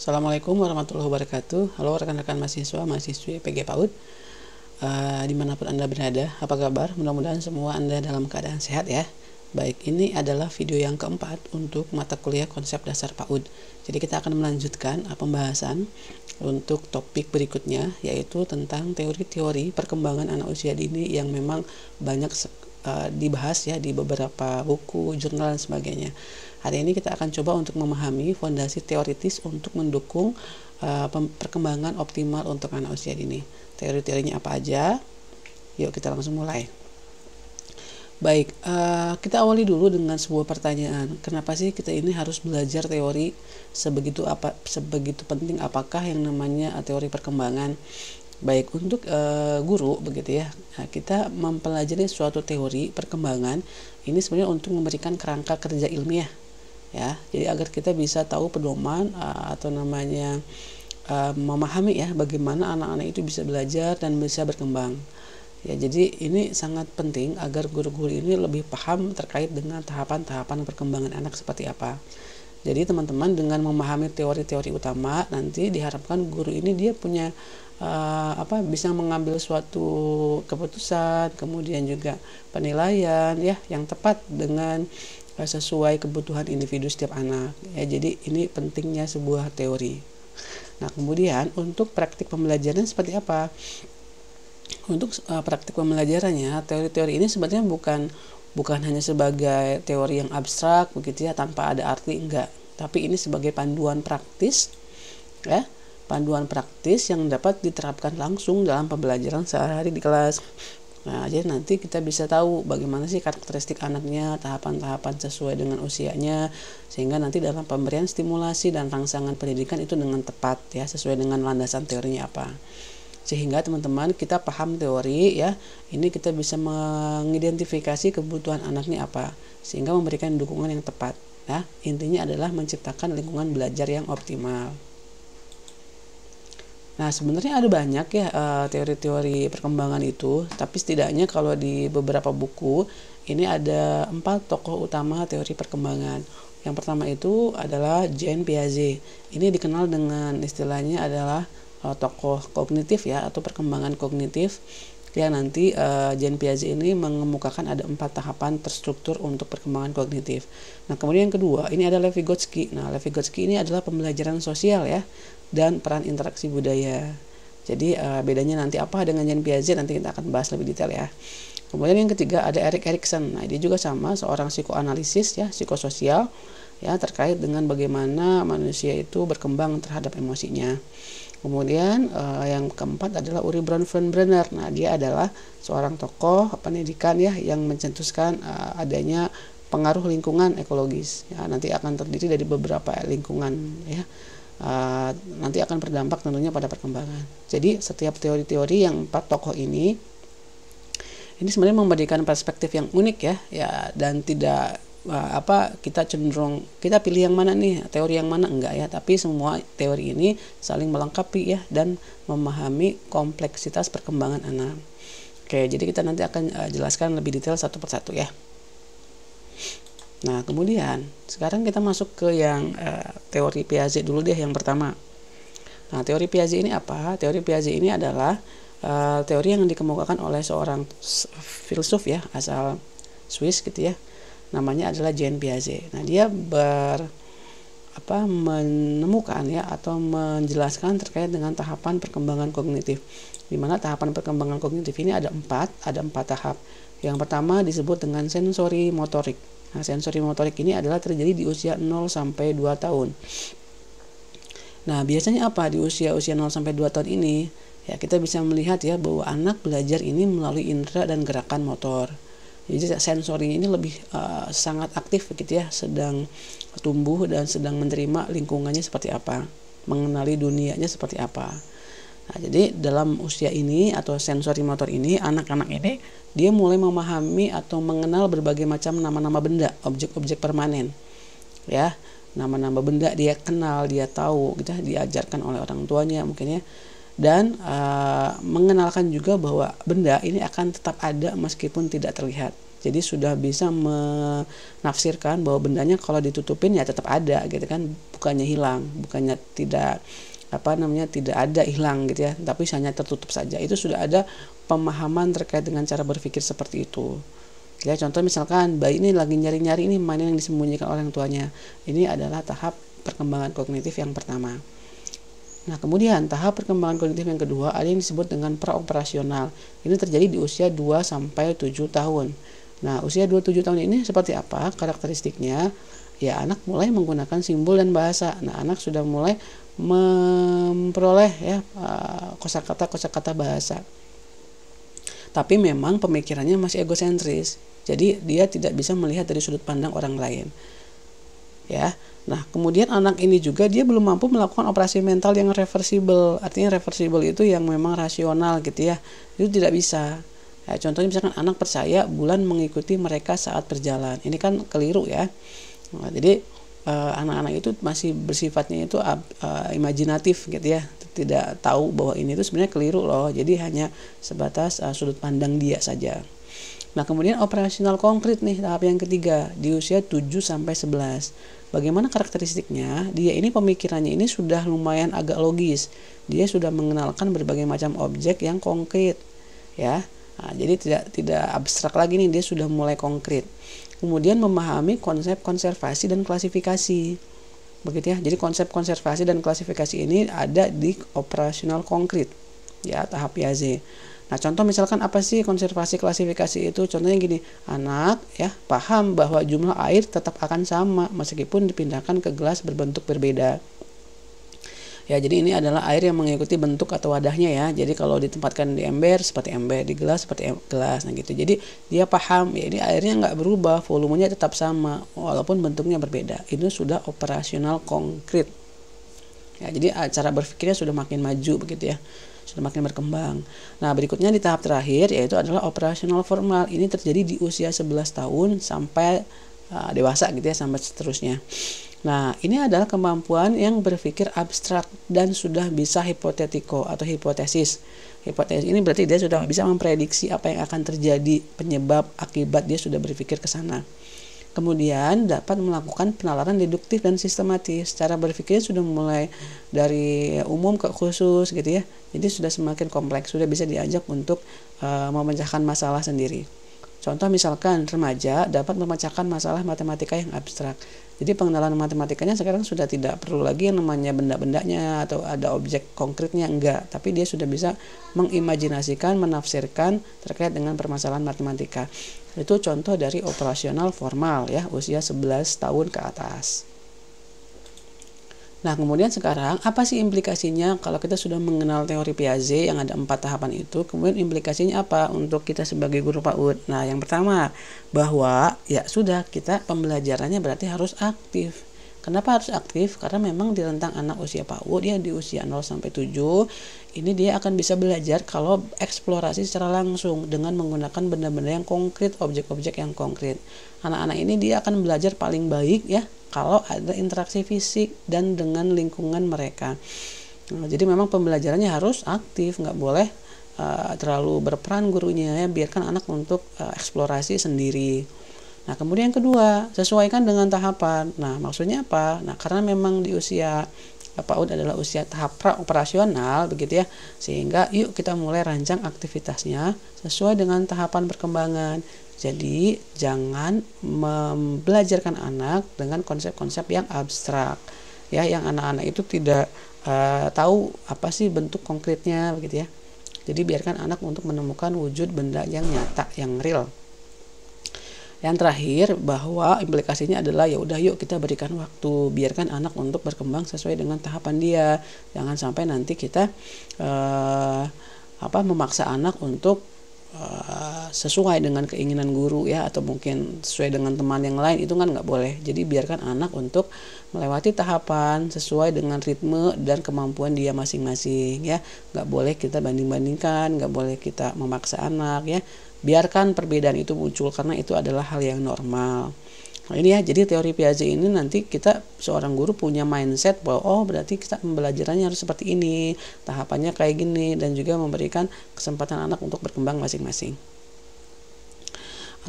Assalamualaikum warahmatullahi wabarakatuh. Halo rekan-rekan mahasiswa, mahasiswi PG PAUD, dimanapun Anda berada, apa kabar? Mudah-mudahan semua Anda dalam keadaan sehat ya. Baik, ini adalah video yang keempat untuk mata kuliah konsep dasar PAUD. Jadi kita akan melanjutkan pembahasan untuk topik berikutnya, yaitu tentang teori-teori perkembangan anak usia dini yang memang banyak dibahas ya di beberapa buku, jurnal, dan sebagainya. Hari ini kita akan coba untuk memahami fondasi teoritis untuk mendukung perkembangan optimal untuk anak usia dini. Teori-teorinya apa aja? Yuk kita langsung mulai. Baik, kita awali dulu dengan sebuah pertanyaan. Kenapa sih kita ini harus belajar teori sebegitu penting? Apakah yang namanya teori perkembangan? Baik, untuk guru begitu ya. Nah, kita mempelajari suatu teori perkembangan ini sebenarnya untuk memberikan kerangka kerja ilmiah. Ya, jadi agar kita bisa tahu pedoman atau namanya memahami ya bagaimana anak-anak itu bisa belajar dan bisa berkembang. Ya, jadi ini sangat penting agar guru-guru ini lebih paham terkait dengan tahapan-tahapan perkembangan anak seperti apa. Jadi teman-teman dengan memahami teori-teori utama, nanti diharapkan guru ini dia punya bisa mengambil suatu keputusan, kemudian juga penilaian ya yang tepat dengan sesuai kebutuhan individu setiap anak ya. Jadi ini pentingnya sebuah teori. Nah, kemudian untuk praktik pembelajaran seperti apa? Untuk praktik pembelajarannya, teori-teori ini sebenarnya bukan hanya sebagai teori yang abstrak begitu ya tanpa ada arti, enggak, tapi ini sebagai panduan praktis ya, panduan praktis yang dapat diterapkan langsung dalam pembelajaran sehari-hari di kelas. Nah, jadi nanti kita bisa tahu bagaimana sih karakteristik anaknya, tahapan-tahapan sesuai dengan usianya, sehingga nanti dalam pemberian stimulasi dan rangsangan pendidikan itu dengan tepat ya, sesuai dengan landasan teorinya apa. Sehingga teman-teman kita paham teori ya, ini kita bisa mengidentifikasi kebutuhan anaknya apa, sehingga memberikan dukungan yang tepat. Ya, intinya adalah menciptakan lingkungan belajar yang optimal. Nah, sebenarnya ada banyak ya teori-teori perkembangan itu, tapi setidaknya kalau di beberapa buku ini ada 4 tokoh utama teori perkembangan. Yang pertama itu adalah Jean Piaget. Ini dikenal dengan istilahnya adalah tokoh kognitif ya, atau perkembangan kognitif. Ya, nanti Jean Piaget ini mengemukakan ada 4 tahapan terstruktur untuk perkembangan kognitif. Nah, kemudian yang kedua ini adalah Vygotsky. Nah, Vygotsky ini adalah pembelajaran sosial ya dan peran interaksi budaya. Jadi bedanya nanti apa dengan Jean Piaget nanti kita akan bahas lebih detail ya. Kemudian yang ketiga ada Erik Erikson. Nah, dia juga sama seorang psikoanalisis ya, psikososial ya, terkait dengan bagaimana manusia itu berkembang terhadap emosinya. Kemudian yang keempat adalah Uri Bronfenbrenner. Nah, dia adalah seorang tokoh pendidikan ya yang mencetuskan adanya pengaruh lingkungan ekologis. Ya, nanti akan terdiri dari beberapa lingkungan ya. Nanti akan berdampak tentunya pada perkembangan. Jadi setiap teori-teori yang 4 tokoh ini sebenarnya memberikan perspektif yang unik ya dan tidak kita cenderung kita pilih yang mana nih, teori yang mana, enggak ya, tapi semua teori ini saling melengkapi ya dan memahami kompleksitas perkembangan anak. Oke, jadi kita nanti akan jelaskan lebih detail satu persatu ya. Nah, kemudian sekarang kita masuk ke yang teori Piaget dulu deh yang pertama. Nah, teori Piaget ini apa? Teori Piaget ini adalah teori yang dikemukakan oleh seorang filsuf ya asal Swiss gitu ya. Namanya adalah Jean Piaget. Nah, dia menemukan ya atau menjelaskan terkait dengan tahapan perkembangan kognitif. Di mana tahapan perkembangan kognitif ini ada 4 tahap. Yang pertama disebut dengan sensori motorik. Nah, sensori motorik ini adalah terjadi di usia 0 sampai 2 tahun. Nah, biasanya apa di usia-usia 0 sampai 2 tahun ini? Ya, kita bisa melihat ya bahwa anak belajar ini melalui indera dan gerakan motor. Jadi sensori ini lebih sangat aktif gitu ya, sedang tumbuh dan sedang menerima lingkungannya seperti apa, mengenali dunianya seperti apa. Nah, jadi dalam usia ini atau sensori motor ini, anak-anak ini dia mulai memahami atau mengenal berbagai macam nama-nama benda, objek-objek permanen. Ya, nama-nama benda dia kenal, dia tahu gitu, diajarkan oleh orang tuanya mungkin ya. Dan mengenalkan juga bahwa benda ini akan tetap ada meskipun tidak terlihat. Jadi sudah bisa menafsirkan bahwa bendanya kalau ditutupin ya tetap ada gitu kan, bukannya hilang, bukannya tidak tidak ada hilang gitu ya, tapi hanya tertutup saja. Itu sudah ada pemahaman terkait dengan cara berpikir seperti itu. Ya, contoh misalkan bayi ini lagi nyari-nyari ini mainan yang disembunyikan orang tuanya. Ini adalah tahap perkembangan kognitif yang pertama. Nah, kemudian tahap perkembangan kognitif yang kedua ada yang disebut dengan praoperasional. Ini terjadi di usia 2 sampai 7 tahun. Nah, usia 2-7 tahun ini seperti apa karakteristiknya? Ya, anak mulai menggunakan simbol dan bahasa. Nah, anak sudah mulai memperoleh ya kosakata bahasa. Tapi memang pemikirannya masih egosentris. Jadi dia tidak bisa melihat dari sudut pandang orang lain. Ya. Nah, kemudian anak ini juga dia belum mampu melakukan operasi mental yang reversible. Artinya reversible itu yang memang rasional gitu ya. Itu tidak bisa. Ya, contohnya misalkan anak percaya bulan mengikuti mereka saat berjalan. Ini kan keliru ya. Nah, jadi anak-anak itu masih bersifatnya itu imajinatif gitu ya. Tidak tahu bahwa ini itu sebenarnya keliru loh. Jadi hanya sebatas sudut pandang dia saja. Nah, kemudian operasional konkret nih tahap yang ketiga di usia 7 sampai 11. Bagaimana karakteristiknya? Dia ini pemikirannya ini sudah lumayan agak logis. Dia sudah mengenalkan berbagai macam objek yang konkret, ya. Nah, jadi tidak abstrak lagi nih, dia sudah mulai konkret. Kemudian memahami konsep konservasi dan klasifikasi. Begitu ya. Jadi konsep konservasi dan klasifikasi ini ada di operasional konkret. Ya, tahap Piaget. Nah, contoh misalkan apa sih konservasi klasifikasi itu? Contohnya gini, anak ya paham bahwa jumlah air tetap akan sama meskipun dipindahkan ke gelas berbentuk berbeda. Ya, jadi ini adalah air yang mengikuti bentuk atau wadahnya ya. Jadi kalau ditempatkan di ember seperti ember, di gelas seperti gelas, nah gitu. Jadi dia paham ya ini airnya nggak berubah, volumenya tetap sama walaupun bentuknya berbeda. Itu sudah operasional konkret. Ya, jadi cara berpikirnya sudah makin maju begitu ya. Sudah makin berkembang. Nah, berikutnya di tahap terakhir yaitu adalah operasional formal. Ini terjadi di usia 11 tahun sampai dewasa gitu ya, sampai seterusnya. Nah, ini adalah kemampuan yang berpikir abstrak dan sudah bisa hipotetiko atau hipotesis. Hipotesis ini berarti dia sudah bisa memprediksi apa yang akan terjadi, penyebab, akibat, dia sudah berpikir ke sana. Kemudian dapat melakukan penalaran deduktif dan sistematis. Cara berpikirnya sudah mulai dari umum ke khusus gitu ya. Jadi sudah semakin kompleks, sudah bisa diajak untuk memecahkan masalah sendiri. Contoh misalkan remaja dapat memecahkan masalah matematika yang abstrak. Jadi pengenalan matematikanya sekarang sudah tidak perlu lagi yang namanya benda-bendanya atau ada objek konkretnya, enggak. Tapi dia sudah bisa mengimajinasikan, menafsirkan terkait dengan permasalahan matematika. Itu contoh dari operasional formal ya, usia 11 tahun ke atas. Nah, kemudian sekarang apa sih implikasinya kalau kita sudah mengenal teori Piaget yang ada 4 tahapan itu? Kemudian implikasinya apa untuk kita sebagai guru PAUD? Nah, yang pertama bahwa ya sudah kita pembelajarannya berarti harus aktif. Kenapa harus aktif? Karena memang di rentang anak usia PAUD ya, di usia 0 sampai 7 ini dia akan bisa belajar kalau eksplorasi secara langsung dengan menggunakan benda-benda yang konkret, objek-objek yang konkret. Anak-anak ini dia akan belajar paling baik ya kalau ada interaksi fisik dan dengan lingkungan mereka. Nah, jadi memang pembelajarannya harus aktif, nggak boleh terlalu berperan gurunya ya, biarkan anak untuk eksplorasi sendiri. Nah, kemudian yang kedua, sesuaikan dengan tahapan. Nah, maksudnya apa? Nah, karena memang di usia PAUD adalah usia tahap pra-operasional begitu ya, sehingga yuk kita mulai rancang aktivitasnya sesuai dengan tahapan perkembangan. Jadi jangan membelajarkan anak dengan konsep-konsep yang abstrak ya, yang anak-anak itu tidak tahu apa sih bentuk konkretnya begitu ya. Jadi biarkan anak untuk menemukan wujud benda yang nyata, yang real. Yang terakhir bahwa implikasinya adalah ya udah yuk kita berikan waktu, biarkan anak untuk berkembang sesuai dengan tahapan dia. Jangan sampai nanti kita memaksa anak untuk sesuai dengan keinginan guru ya, atau mungkin sesuai dengan teman yang lain, itu kan nggak boleh. Jadi biarkan anak untuk melewati tahapan sesuai dengan ritme dan kemampuan dia masing-masing ya. Nggak boleh kita banding-bandingkan, nggak boleh kita memaksa anak ya. Biarkan perbedaan itu muncul karena itu adalah hal yang normal. Nah, ini ya, jadi teori Piaget ini nanti kita seorang guru punya mindset bahwa oh berarti kita pembelajarannya harus seperti ini, tahapannya kayak gini, dan juga memberikan kesempatan anak untuk berkembang masing-masing.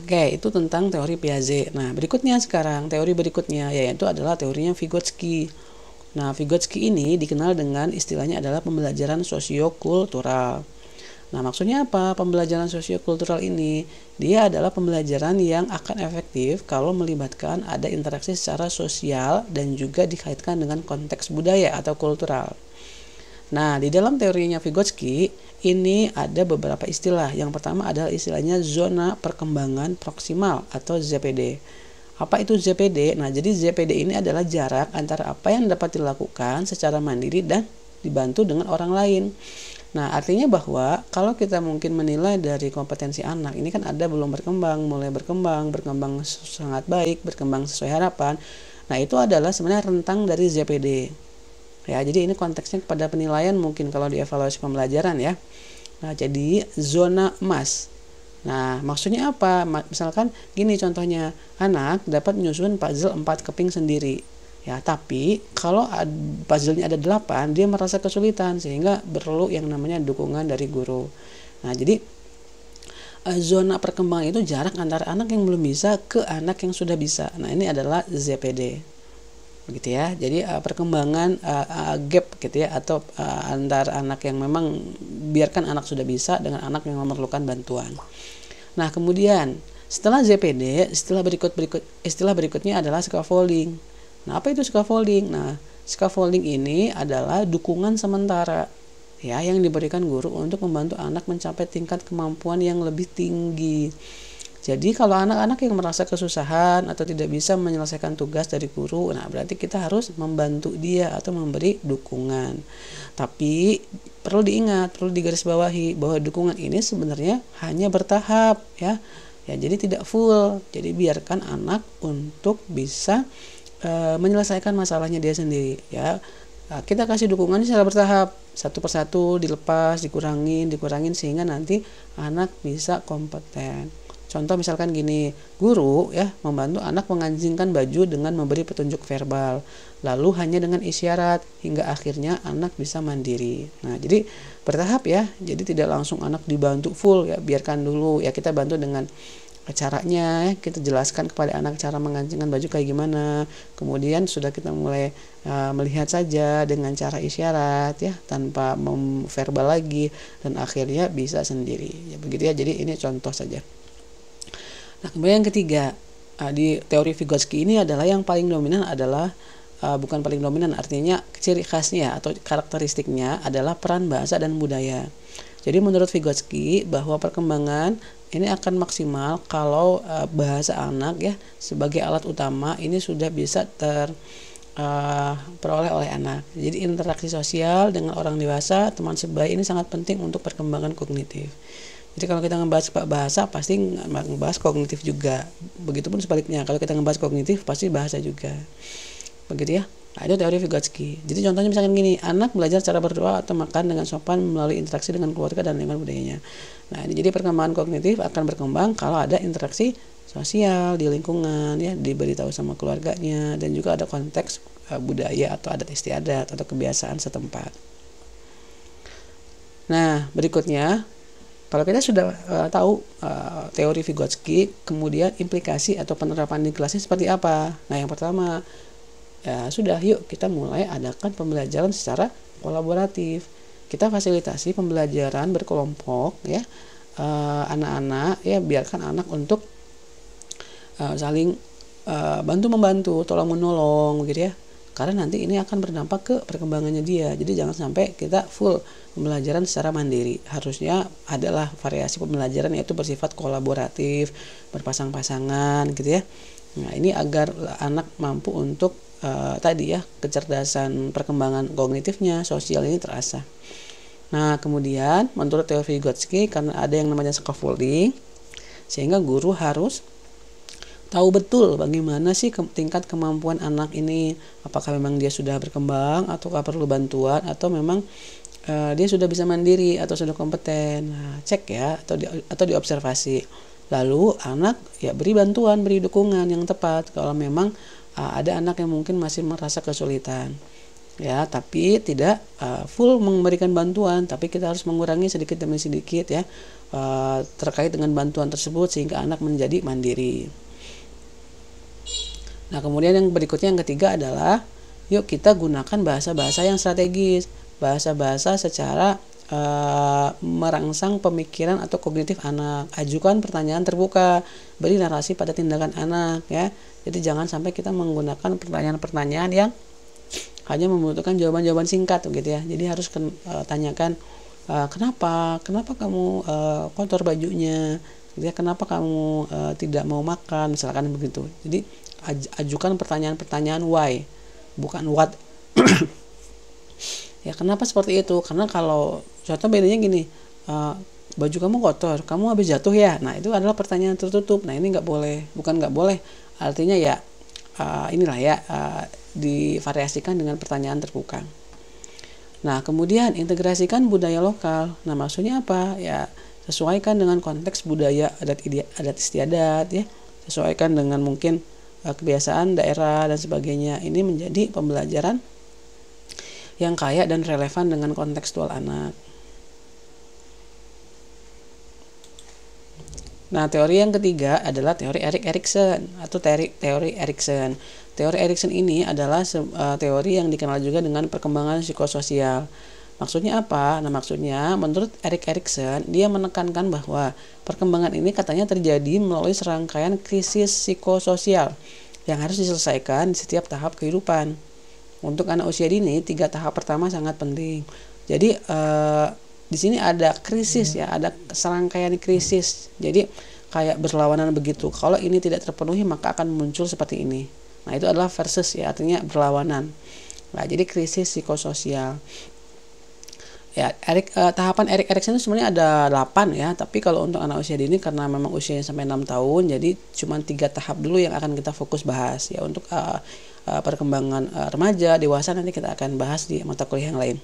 Oke, itu tentang teori Piaget. Nah, berikutnya sekarang, teori berikutnya yaitu adalah teorinya Vygotsky. Nah, Vygotsky ini dikenal dengan istilahnya adalah pembelajaran sosiokultural. Nah, maksudnya apa pembelajaran sosiokultural ini? Dia adalah pembelajaran yang akan efektif kalau melibatkan ada interaksi secara sosial dan juga dikaitkan dengan konteks budaya atau kultural. Nah, di dalam teorinya Vygotsky, ini ada beberapa istilah. Yang pertama adalah istilahnya zona perkembangan proksimal atau ZPD. Apa itu ZPD? Nah, jadi ZPD ini adalah jarak antara apa yang dapat dilakukan secara mandiri dan dibantu dengan orang lain. Nah, artinya bahwa kalau kita mungkin menilai dari kompetensi anak, ini kan ada belum berkembang, mulai berkembang sangat baik, berkembang sesuai harapan. Nah, itu adalah sebenarnya rentang dari ZPD. Ya, jadi ini konteksnya pada penilaian mungkin kalau dievaluasi pembelajaran ya. Nah, jadi zona emas. Nah, maksudnya apa? Misalkan gini contohnya, anak dapat menyusun puzzle 4 keping sendiri. Ya, tapi kalau puzzle-nya ada 8, dia merasa kesulitan sehingga perlu yang namanya dukungan dari guru. Nah, jadi zona perkembangan itu jarak antara anak yang belum bisa ke anak yang sudah bisa. Nah, ini adalah ZPD. Begitu ya. Jadi perkembangan gap gitu ya, atau antar anak yang memang biarkan anak sudah bisa dengan anak yang memerlukan bantuan. Nah, kemudian setelah ZPD, istilah berikutnya adalah scaffolding. Nah, apa itu scaffolding? Nah, scaffolding ini adalah dukungan sementara ya yang diberikan guru untuk membantu anak mencapai tingkat kemampuan yang lebih tinggi. Jadi kalau anak-anak yang merasa kesusahan atau tidak bisa menyelesaikan tugas dari guru, nah berarti kita harus membantu dia atau memberi dukungan. Tapi perlu diingat, perlu digarisbawahi bahwa dukungan ini sebenarnya hanya bertahap ya. Ya, jadi tidak full. Jadi biarkan anak untuk bisa menyelesaikan masalahnya dia sendiri ya. Kita kasih dukungan secara bertahap, satu persatu dilepas, dikurangin sehingga nanti anak bisa kompeten. Contoh misalkan gini, guru ya membantu anak mengancingkan baju dengan memberi petunjuk verbal, lalu hanya dengan isyarat hingga akhirnya anak bisa mandiri. Nah, jadi bertahap ya, jadi tidak langsung anak dibantu full ya, biarkan dulu ya, kita bantu dengan caranya ya, kita jelaskan kepada anak cara mengancingkan baju kayak gimana. Kemudian sudah kita mulai melihat saja dengan cara isyarat ya, tanpa memverbal lagi, dan akhirnya bisa sendiri. Ya begitu ya. Jadi ini contoh saja. Nah, kemudian yang ketiga di teori Vygotsky ini adalah yang paling dominan adalah bukan paling dominan, artinya ciri khasnya atau karakteristiknya adalah peran bahasa dan budaya. Jadi menurut Vygotsky bahwa perkembangan ini akan maksimal kalau bahasa anak ya sebagai alat utama ini sudah bisa peroleh oleh anak. Jadi interaksi sosial dengan orang dewasa, teman sebaya ini sangat penting untuk perkembangan kognitif. Jadi kalau kita ngebahas bahasa pasti ngebahas kognitif juga. Begitupun sebaliknya, kalau kita ngebahas kognitif pasti bahasa juga. Begitu ya. Nah, itu teori Vygotsky. Jadi contohnya misalkan gini, anak belajar cara berdoa atau makan dengan sopan melalui interaksi dengan keluarga dan lingkungan budayanya. Nah, ini jadi perkembangan kognitif akan berkembang kalau ada interaksi sosial di lingkungan ya, diberitahu sama keluarganya, dan juga ada konteks budaya atau adat istiadat atau kebiasaan setempat. Nah, berikutnya kalau kita sudah tahu teori Vygotsky, kemudian implikasi atau penerapan di kelasnya seperti apa? Nah, yang pertama, ya sudah, yuk kita mulai adakan pembelajaran secara kolaboratif. Kita fasilitasi pembelajaran berkelompok ya, anak-anak ya, biarkan anak untuk saling bantu-membantu, tolong-menolong gitu ya. Karena nanti ini akan berdampak ke perkembangannya dia. Jadi jangan sampai kita full pembelajaran secara mandiri. Harusnya adalah variasi pembelajaran yaitu bersifat kolaboratif, berpasang-pasangan gitu ya. Nah, ini agar anak mampu untuk tadi ya, kecerdasan perkembangan kognitifnya, sosial ini terasa. Nah, kemudian menurut teori Vygotsky, karena ada yang namanya scaffolding, sehingga guru harus tahu betul bagaimana sih tingkat kemampuan anak ini, apakah memang dia sudah berkembang ataukah perlu bantuan, atau memang dia sudah bisa mandiri atau sudah kompeten. Nah, cek ya, atau diobservasi. Lalu anak ya beri bantuan, beri dukungan yang tepat kalau memang ada anak yang mungkin masih merasa kesulitan. ya, tapi tidak full memberikan bantuan, tapi kita harus mengurangi sedikit demi sedikit ya terkait dengan bantuan tersebut sehingga anak menjadi mandiri. Nah, kemudian yang berikutnya, yang ketiga adalah yuk kita gunakan bahasa-bahasa yang strategis, bahasa-bahasa secara merangsang pemikiran atau kognitif anak. Ajukan pertanyaan terbuka, beri narasi pada tindakan anak ya. Jadi jangan sampai kita menggunakan pertanyaan-pertanyaan yang hanya membutuhkan jawaban-jawaban singkat gitu ya. Jadi harus tanyakan kenapa kamu kotor bajunya, gitu ya, kenapa kamu tidak mau makan, misalkan begitu. Jadi ajukan pertanyaan-pertanyaan why, bukan what. Ya, kenapa seperti itu? Karena kalau contoh bedanya gini, baju kamu kotor, kamu habis jatuh ya. Nah, itu adalah pertanyaan tertutup. Nah, ini nggak boleh, bukan nggak boleh, artinya ya inilah ya divariasikan dengan pertanyaan terbuka. Nah, kemudian integrasikan budaya lokal. Nah, maksudnya apa? Ya, sesuaikan dengan konteks budaya adat istiadat ya. Sesuaikan dengan mungkin kebiasaan daerah dan sebagainya. Ini menjadi pembelajaran yang kaya dan relevan dengan kontekstual anak. Nah, teori yang ketiga adalah teori Erik Erikson atau teori Erikson. Teori Erikson ini adalah teori yang dikenal juga dengan perkembangan psikososial. Maksudnya apa? Nah, maksudnya menurut Erik Erikson, dia menekankan bahwa perkembangan ini katanya terjadi melalui serangkaian krisis psikososial yang harus diselesaikan di setiap tahap kehidupan. Untuk anak usia dini, 3 tahap pertama sangat penting. Jadi di sini ada krisis ya, ada serangkaian krisis. Jadi kayak berlawanan begitu. Kalau ini tidak terpenuhi maka akan muncul seperti ini. Nah, itu adalah versus ya, artinya berlawanan. Nah, jadi krisis psikososial. Ya, tahapan Erik Erikson itu sebenarnya ada 8 ya, tapi kalau untuk anak usia dini karena memang usianya sampai 6 tahun, jadi cuma 3 tahap dulu yang akan kita fokus bahas ya. Untuk perkembangan remaja, dewasa nanti kita akan bahas di mata kuliah yang lain.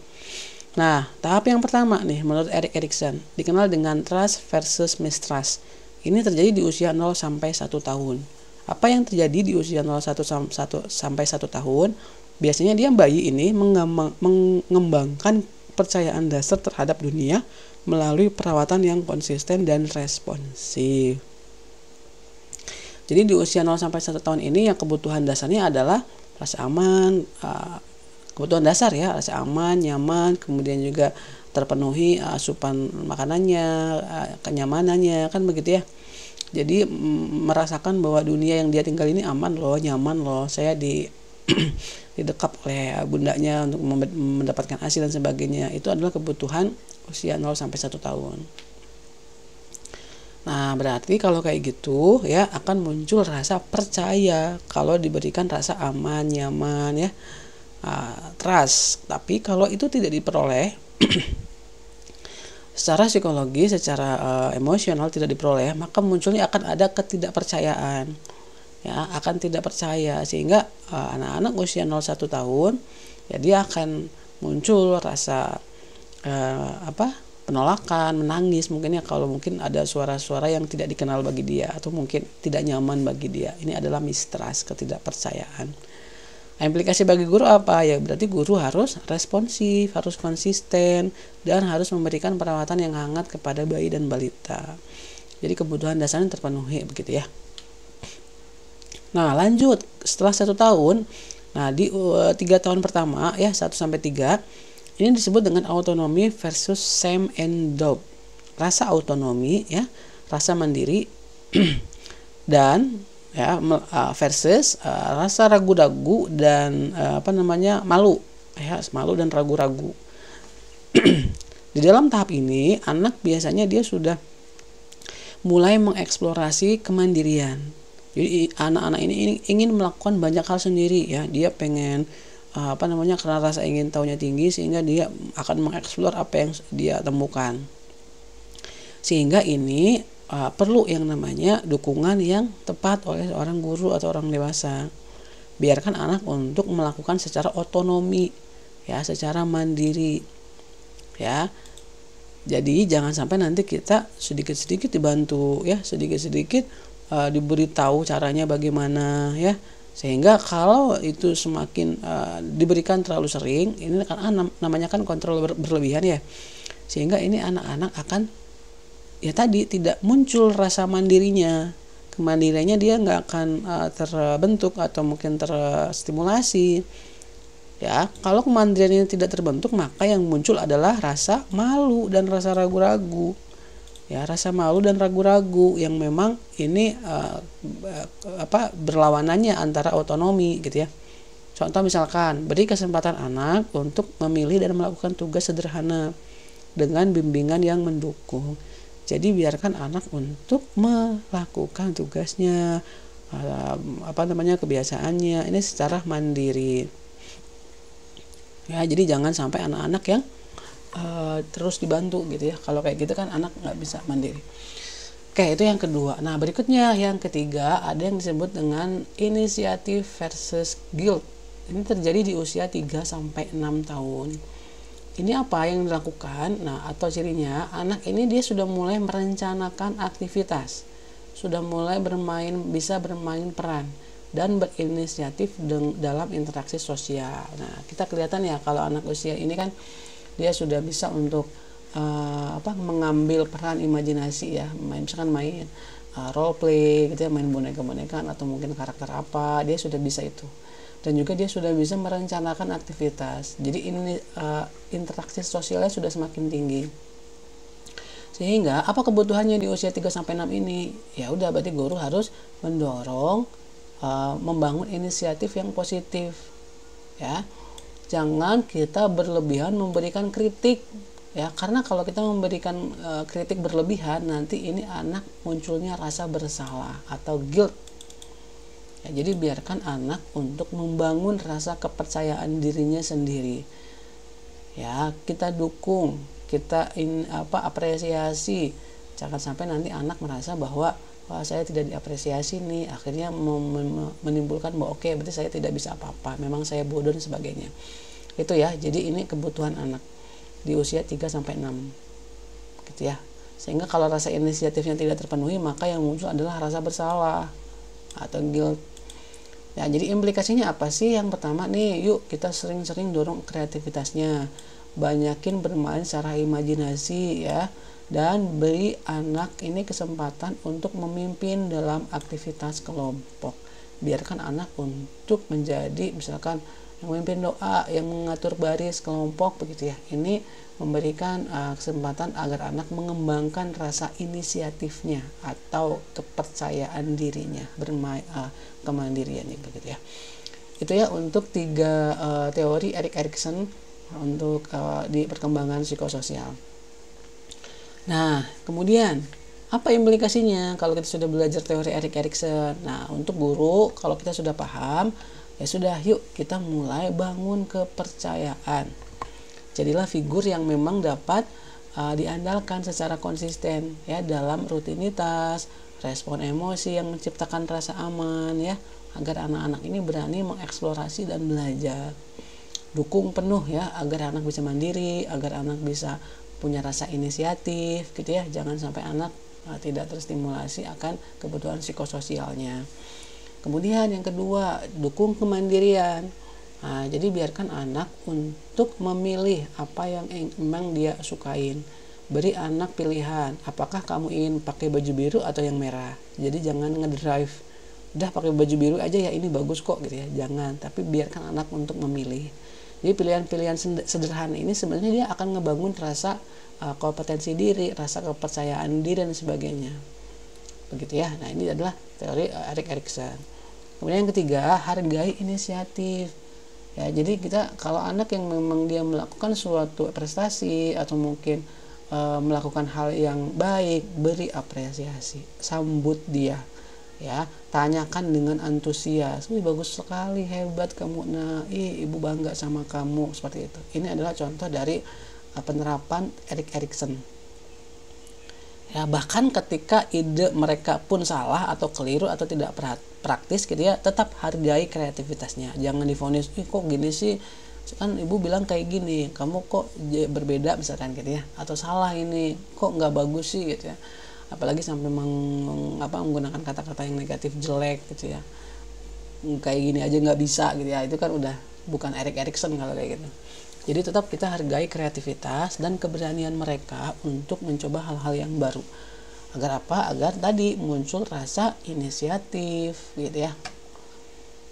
Nah, tahap yang pertama nih menurut Erik Erikson dikenal dengan trust versus mistrust. Ini terjadi di usia 0 sampai 1 tahun. Apa yang terjadi di usia 0 sampai 1 tahun? Biasanya bayi ini mengembangkan kepercayaan dasar terhadap dunia melalui perawatan yang konsisten dan responsif. Jadi di usia 0 sampai 1 tahun ini yang kebutuhan dasarnya adalah rasa aman, kebutuhan dasar ya, rasa aman, nyaman, kemudian juga terpenuhi asupan makanannya, kenyamanannya, kan begitu ya. Jadi merasakan bahwa dunia yang dia tinggal ini aman loh, nyaman loh, saya didekap oleh bundanya untuk mendapatkan ASI dan sebagainya. Itu adalah kebutuhan usia 0 sampai 1 tahun. Nah, berarti kalau kayak gitu ya akan muncul rasa percaya kalau diberikan rasa aman, nyaman ya, trust. Tapi kalau itu tidak diperoleh secara psikologi, secara emosional tidak diperoleh, maka munculnya akan ada ketidakpercayaan. Ya, akan tidak percaya sehingga anak-anak usia 0-1 tahun ya dia akan muncul rasa penolakan, menangis mungkin ya, kalau mungkin ada suara-suara yang tidak dikenal bagi dia atau mungkin tidak nyaman bagi dia. Ini adalah mistrust, ketidakpercayaan. Implikasi bagi guru apa? Ya berarti guru harus responsif, harus konsisten, dan harus memberikan perawatan yang hangat kepada bayi dan balita. Jadi kebutuhan dasarnya terpenuhi begitu ya. Nah, lanjut setelah 1 tahun, nah di 3 tahun pertama ya 1-3 ini disebut dengan autonomi versus shame and doubt. Rasa autonomi ya, rasa mandiri dan ya versus rasa ragu-ragu dan malu ya, malu dan ragu-ragu. Di dalam tahap ini anak biasanya dia sudah mulai mengeksplorasi kemandirian. Jadi anak-anak ini ingin melakukan banyak hal sendiri ya. Dia pengen karena rasa ingin tahunya tinggi sehingga dia akan mengeksplor apa yang dia temukan. Sehingga ini perlu yang namanya dukungan yang tepat oleh seorang guru atau orang dewasa. Biarkan anak untuk melakukan secara otonomi ya, secara mandiri ya. Jadi jangan sampai nanti kita sedikit-sedikit dibantu ya, sedikit-sedikit diberitahu caranya bagaimana ya, Sehingga kalau itu semakin diberikan terlalu sering, ini kan namanya kan kontrol berlebihan ya. Sehingga ini anak-anak akan ya tadi tidak muncul rasa mandirinya. Kemandiriannya dia nggak akan terbentuk atau mungkin terstimulasi. Ya, kalau kemandirian ini tidak terbentuk, maka yang muncul adalah rasa malu dan rasa ragu-ragu. Ya, rasa malu dan ragu-ragu yang memang ini berlawanannya antara otonomi gitu ya. Contoh misalkan, beri kesempatan anak untuk memilih dan melakukan tugas sederhana dengan bimbingan yang mendukung. Jadi biarkan anak untuk melakukan tugasnya, kebiasaannya ini secara mandiri. Ya, jadi jangan sampai anak-anak yang terus dibantu gitu ya. Kalau kayak gitu kan anak nggak bisa mandiri. Oke, itu yang kedua. Nah, berikutnya yang ketiga ada yang disebut dengan inisiatif versus guilt. Ini terjadi di usia 3-6 tahun. Ini apa yang dilakukan? Nah, atau cirinya anak ini dia sudah mulai merencanakan aktivitas, sudah mulai bisa bermain peran dan berinisiatif dalam interaksi sosial. Nah, kita kelihatan ya kalau anak usia ini kan dia sudah bisa untuk mengambil peran imajinasi ya, misalkan main role play gitu ya, main boneka-bonekaan atau mungkin karakter apa, dia sudah bisa itu. Dan juga dia sudah bisa merencanakan aktivitas. Jadi ini interaksi sosialnya sudah semakin tinggi. Sehingga apa kebutuhannya di usia 3-6 ini? Ya udah, berarti guru harus mendorong membangun inisiatif yang positif. Ya. Jangan kita berlebihan memberikan kritik ya, karena kalau kita memberikan kritik berlebihan, nanti ini anak munculnya rasa bersalah atau guilt ya. Jadi biarkan anak untuk membangun rasa kepercayaan dirinya sendiri ya. Kita dukung, kita apresiasi. Jangan sampai nanti anak merasa bahwa wah, saya tidak diapresiasi nih, akhirnya menimbulkan bahwa oke, berarti saya tidak bisa apa-apa, memang saya bodoh dan sebagainya. Itu ya, jadi ini kebutuhan anak di usia 3-6 gitu ya. Sehingga kalau rasa inisiatifnya tidak terpenuhi, maka yang muncul adalah rasa bersalah atau guilt. Ya, jadi implikasinya apa sih? Yang pertama nih, yuk kita sering-sering dorong kreativitasnya, banyakin bermain secara imajinasi ya. Dan beri anak ini kesempatan untuk memimpin dalam aktivitas kelompok. Biarkan anak untuk menjadi misalkan yang memimpin doa, yang mengatur baris kelompok begitu ya. Ini memberikan kesempatan agar anak mengembangkan rasa inisiatifnya atau kepercayaan dirinya, kemandiriannya begitu ya. Itu ya untuk 3 teori Erik Erikson untuk di perkembangan psikososial. Nah, kemudian apa implikasinya kalau kita sudah belajar teori Erik Erikson? Nah, untuk guru, kalau kita sudah paham, ya sudah, yuk kita mulai bangun kepercayaan. Jadilah figur yang memang dapat diandalkan secara konsisten ya dalam rutinitas, respon emosi yang menciptakan rasa aman ya, agar anak-anak ini berani mengeksplorasi dan belajar. Dukung penuh ya agar anak bisa mandiri, agar anak bisa punya rasa inisiatif gitu ya. Jangan sampai anak tidak terstimulasi akan kebutuhan psikososialnya. Kemudian yang kedua, dukung kemandirian. Nah, jadi biarkan anak untuk memilih apa yang memang dia sukain. Beri anak pilihan, apakah kamu ingin pakai baju biru atau yang merah. Jadi jangan ngedrive, udah pakai baju biru aja ya, ini bagus kok gitu ya. Jangan, tapi biarkan anak untuk memilih. Jadi pilihan-pilihan sederhana ini sebenarnya dia akan ngebangun rasa kompetensi diri, rasa kepercayaan diri dan sebagainya. Begitu ya. Nah, ini adalah teori Erik Erikson. Kemudian yang ketiga, hargai inisiatif. Ya, jadi kita kalau anak yang memang dia melakukan suatu prestasi atau mungkin melakukan hal yang baik, beri apresiasi, sambut dia. Ya, tanyakan dengan antusias, wih bagus sekali, hebat kamu, nah ibu bangga sama kamu, seperti itu. Ini adalah contoh dari penerapan Erik Erikson ya. Bahkan ketika ide mereka pun salah atau keliru atau tidak praktis gitu ya, tetap hargai kreativitasnya. Jangan divonis, kok gini sih, kan ibu bilang kayak gini, kamu kok berbeda misalkan gitu ya, atau salah ini, kok nggak bagus sih gitu ya. Apalagi sampai menggunakan kata-kata yang negatif, jelek gitu ya. kayak gini aja nggak bisa gitu ya, itu kan udah bukan Erik Erikson kalau kayak gitu. Jadi tetap kita hargai kreativitas dan keberanian mereka untuk mencoba hal-hal yang baru. Agar apa? Agar tadi muncul rasa inisiatif gitu ya.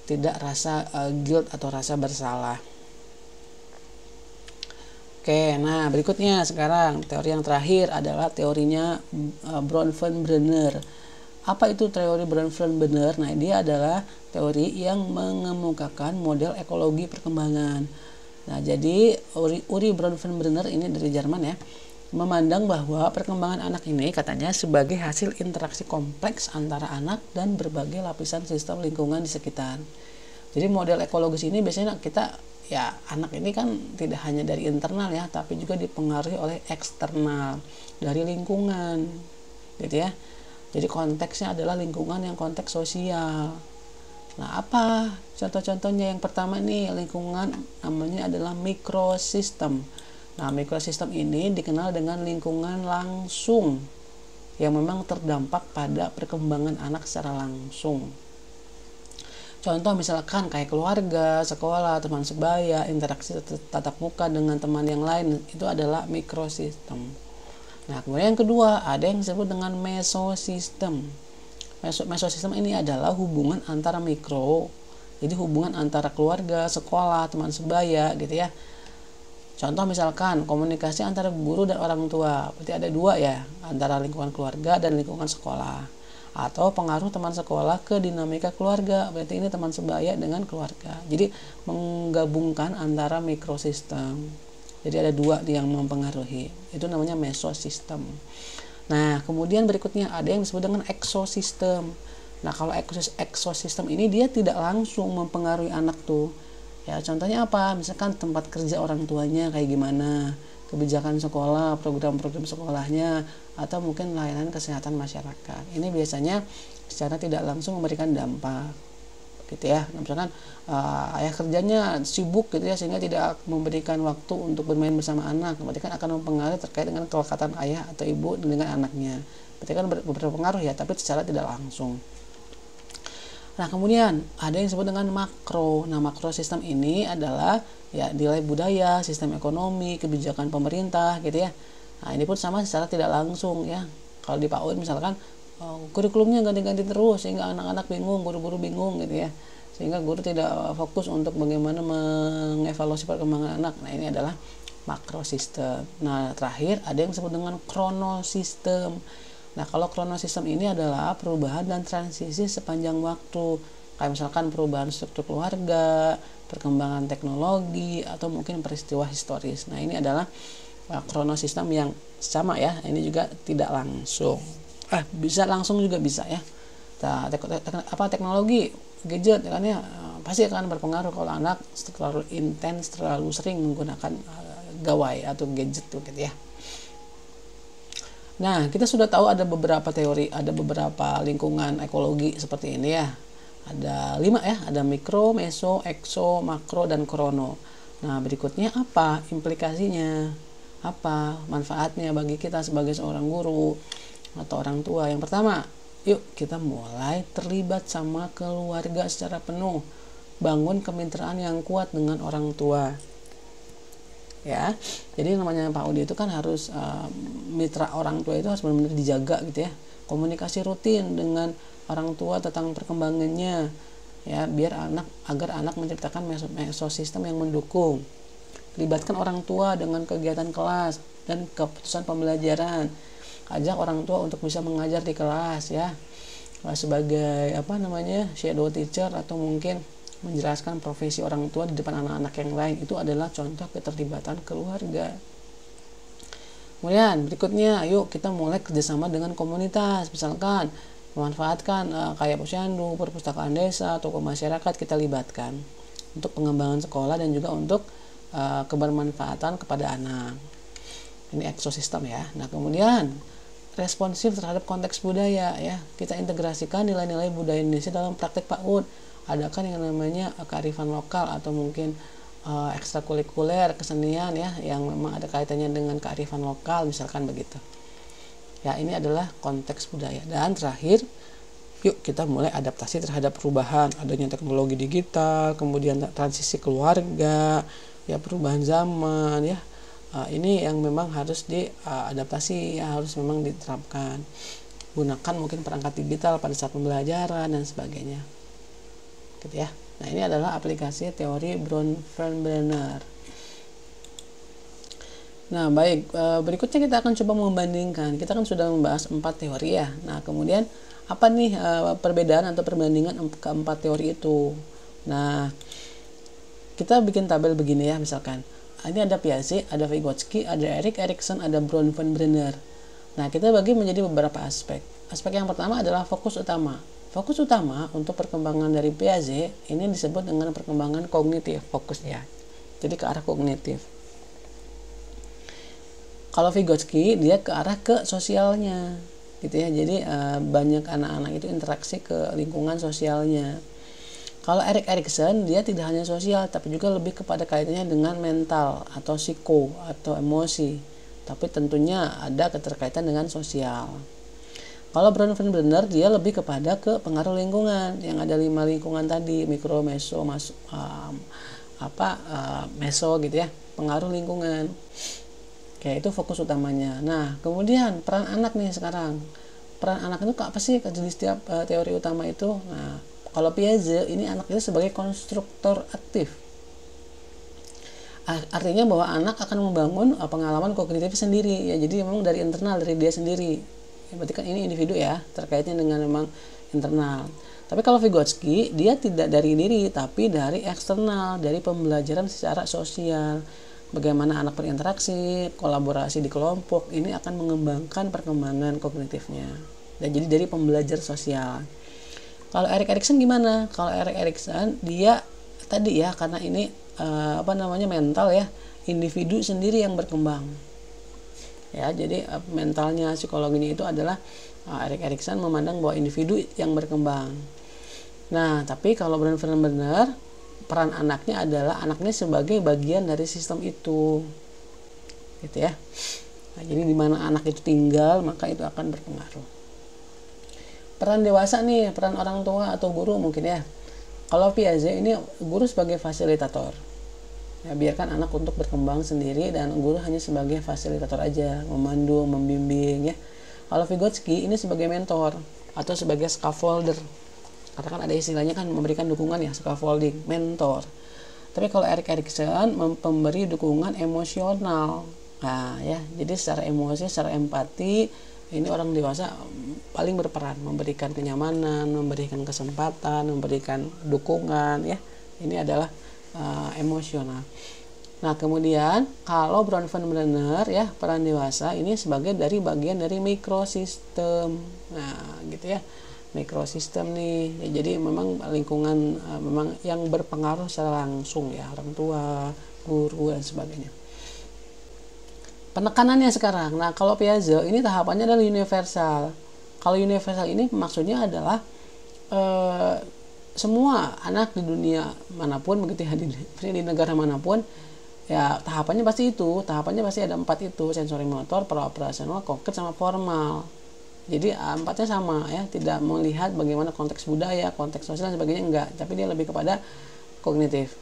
Tidak rasa guilt atau rasa bersalah. Oke, nah berikutnya sekarang teori yang terakhir adalah teorinya Bronfenbrenner. Apa itu teori Bronfenbrenner? Nah, dia adalah teori yang mengemukakan model ekologi perkembangan. Nah, jadi Uri Bronfenbrenner ini dari Jerman ya, memandang bahwa perkembangan anak ini katanya sebagai hasil interaksi kompleks antara anak dan berbagai lapisan sistem lingkungan di sekitar. Jadi model ekologis ini biasanya kita ya, anak ini kan tidak hanya dari internal ya, tapi juga dipengaruhi oleh eksternal dari lingkungan gitu ya. Jadi konteksnya adalah lingkungan yang konteks sosial. Nah, apa contoh-contohnya? Yang pertama nih, lingkungan namanya adalah mikrosistem. Nah, mikrosistem ini dikenal dengan lingkungan langsung yang memang terdampak pada perkembangan anak secara langsung. Contoh misalkan kayak keluarga, sekolah, teman sebaya, interaksi tatap muka dengan teman yang lain, itu adalah mikrosistem. Nah, kemudian yang kedua, ada yang disebut dengan mesosistem. Mesosistem ini adalah hubungan antara mikro, jadi hubungan antara keluarga, sekolah, teman sebaya gitu ya. Contoh misalkan komunikasi antara guru dan orang tua, berarti ada dua ya, antara lingkungan keluarga dan lingkungan sekolah. Atau pengaruh teman sekolah ke dinamika keluarga, berarti ini teman sebaya dengan keluarga. Jadi menggabungkan antara mikrosistem. Jadi ada dua yang mempengaruhi, itu namanya mesosistem. Nah, kemudian berikutnya ada yang disebut dengan eksosistem. Nah, kalau eksosistem ini dia tidak langsung mempengaruhi anak tuh. Ya, contohnya apa? Misalkan tempat kerja orang tuanya kayak gimana, kebijakan sekolah, program-program sekolahnya, atau mungkin layanan kesehatan masyarakat. Ini biasanya secara tidak langsung memberikan dampak. Gitu ya. Nah, misalkan ayah kerjanya sibuk gitu ya, sehingga tidak memberikan waktu untuk bermain bersama anak, berarti kan akan mempengaruhi terkait dengan kelekatan ayah atau ibu dengan anaknya. Berarti kan berpengaruh ya, tapi secara tidak langsung. Nah, kemudian ada yang disebut dengan makro. Nah, makro sistem ini adalah ya nilai budaya, sistem ekonomi, kebijakan pemerintah gitu ya. Nah, ini pun sama secara tidak langsung ya. Kalau di PAUD misalkan kurikulumnya ganti-ganti terus sehingga anak-anak bingung, guru-guru bingung gitu ya, sehingga guru tidak fokus untuk bagaimana mengevaluasi perkembangan anak. Nah, ini adalah makrosistem. Nah, terakhir ada yang disebut dengan kronosistem. Nah, kalau kronosistem ini adalah perubahan dan transisi sepanjang waktu, kayak misalkan perubahan struktur keluarga, perkembangan teknologi, atau mungkin peristiwa historis. Nah, ini adalah kronosistem yang sama ya, ini juga tidak langsung. Bisa langsung juga bisa ya. Teknologi gadget kan ya, pasti akan berpengaruh kalau anak terlalu intens, terlalu sering menggunakan gawai atau gadget tuh gitu ya. Nah, kita sudah tahu ada beberapa teori, ada beberapa lingkungan ekologi seperti ini ya. Ada 5 ya, ada mikro, meso, ekso, makro, dan krono. Nah, berikutnya apa implikasinya? Apa manfaatnya bagi kita sebagai seorang guru atau orang tua? Yang pertama, yuk kita mulai terlibat sama keluarga secara penuh. Bangun kemitraan yang kuat dengan orang tua. Ya, jadi namanya Pak Udi itu kan harus mitra orang tua itu harus benar-benar dijaga gitu ya. Komunikasi rutin dengan orang tua tentang perkembangannya ya, agar anak menciptakan mesosistem yang mendukung. Libatkan orang tua dengan kegiatan kelas dan keputusan pembelajaran. Ajak orang tua untuk bisa mengajar di kelas ya, sebagai shadow teacher, atau mungkin menjelaskan profesi orang tua di depan anak-anak yang lain. Itu adalah contoh keterlibatan keluarga. Kemudian berikutnya, yuk kita mulai kerjasama dengan komunitas. Misalkan memanfaatkan kayak posyandu, perpustakaan desa, toko masyarakat kita libatkan untuk pengembangan sekolah dan juga untuk kebermanfaatan kepada anak. Ini ekosistem ya. Nah, kemudian responsif terhadap konteks budaya ya. Kita integrasikan nilai-nilai budaya Indonesia dalam praktek PAUD. Ada kan yang namanya kearifan lokal atau mungkin ekstrakurikuler kesenian ya, yang memang ada kaitannya dengan kearifan lokal misalkan begitu. Ya, ini adalah konteks budaya. Dan terakhir, yuk kita mulai adaptasi terhadap perubahan adanya teknologi digital, kemudian transisi keluarga, ya perubahan zaman ya. Ini yang memang harus diadaptasi, ya harus memang diterapkan. Gunakan mungkin perangkat digital pada saat pembelajaran dan sebagainya. Gitu ya. Nah, ini adalah aplikasi teori Bronfenbrenner. Nah, baik, berikutnya kita akan coba membandingkan. Kita kan sudah membahas 4 teori ya. Nah, kemudian apa nih perbedaan atau perbandingan keempat teori itu? Nah, kita bikin tabel begini ya, misalkan. Ini ada Piaget, ada Vygotsky, ada Erik Erikson, ada Bronfenbrenner. Nah, kita bagi menjadi beberapa aspek. Aspek yang pertama adalah fokus utama. Fokus utama untuk perkembangan dari Piaget ini disebut dengan perkembangan kognitif fokusnya. Jadi ke arah kognitif. Kalau Vygotsky dia ke arah ke sosialnya, gitu ya. Jadi banyak anak-anak itu interaksi ke lingkungan sosialnya. Kalau Erik Erikson dia tidak hanya sosial tapi juga lebih kepada kaitannya dengan mental atau psiko atau emosi. Tapi tentunya ada keterkaitan dengan sosial. Kalau Bronfenbrenner dia lebih kepada ke pengaruh lingkungan yang ada 5 lingkungan tadi, mikro, meso, meso gitu ya, pengaruh lingkungan. Oke, itu fokus utamanya. Nah, kemudian peran anak nih sekarang. Peran anak itu apa sih di setiap teori utama itu? Nah, kalau Piaget ini anak itu sebagai konstruktor aktif. Artinya bahwa anak akan membangun pengalaman kognitif sendiri ya. Jadi memang dari internal, dari dia sendiri. Ya, berarti kan ini individu ya, terkaitnya dengan memang internal. Tapi kalau Vygotsky dia tidak dari diri tapi dari eksternal, dari pembelajaran secara sosial. Bagaimana anak berinteraksi, kolaborasi di kelompok, ini akan mengembangkan perkembangan kognitifnya. Dan jadi dari pembelajar sosial. Kalau Erik Erikson gimana? Kalau Erik Erikson dia tadi ya, karena ini mental ya, individu sendiri yang berkembang. Ya, jadi mentalnya, psikologinya itu adalah Erik Erikson memandang bahwa individu yang berkembang. Nah, tapi kalau Bronfenbrenner peran anaknya adalah anaknya sebagai bagian dari sistem itu. Gitu ya. Nah, jadi di mana anak itu tinggal, maka itu akan berpengaruh. Peran dewasa nih, peran orang tua atau guru mungkin ya. Kalau Piaget ini guru sebagai fasilitator. Ya, biarkan anak untuk berkembang sendiri dan guru hanya sebagai fasilitator aja, memandu, membimbing ya. Kalau Vygotsky ini sebagai mentor atau sebagai scaffolder. Karena kan ada istilahnya kan memberikan dukungan ya, scaffolding, mentor. Tapi kalau Erik Erikson memberi dukungan emosional. Nah, ya, jadi secara emosi, secara empati ini orang dewasa paling berperan, memberikan kenyamanan, memberikan kesempatan, memberikan dukungan ya. Ini adalah emosional. Nah, kemudian kalau Bronfenbrenner ya, peran dewasa ini sebagai bagian dari mikrosistem. Nah, gitu ya. Mikrosistem nih. Ya, jadi memang lingkungan memang yang berpengaruh secara langsung ya, orang tua, guru dan sebagainya. Penekanannya sekarang. Nah, kalau Piaget ini tahapannya adalah universal. Kalau universal ini maksudnya adalah semua anak di dunia manapun begitu ya, di negara manapun ya tahapannya pasti itu. Tahapannya pasti ada 4 itu, sensori motor, praoperasional, konkret sama formal. Jadi 4-nya sama ya, tidak melihat bagaimana konteks budaya, konteks sosial dan sebagainya enggak, tapi dia lebih kepada kognitif.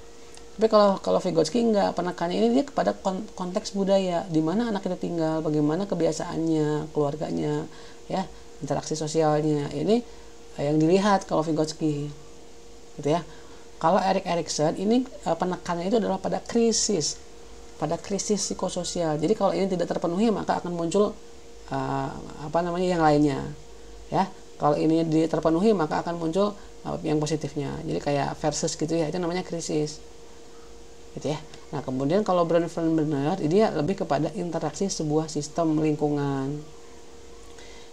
Tapi kalau Vygotsky enggak, penekannya ini dia kepada konteks budaya, di mana anak itu tinggal, bagaimana kebiasaannya, keluarganya, ya, interaksi sosialnya. Ini yang dilihat kalau Vygotsky, gitu ya. Kalau Erik Erikson ini penekannya itu adalah pada krisis psikososial. Jadi kalau ini tidak terpenuhi maka akan muncul yang lainnya, ya. Kalau ini terpenuhi maka akan muncul yang positifnya. Jadi kayak versus gitu ya, itu namanya krisis. Gitu ya. Nah, kemudian kalau Bronfenbrenner dia lebih kepada interaksi sebuah sistem lingkungan.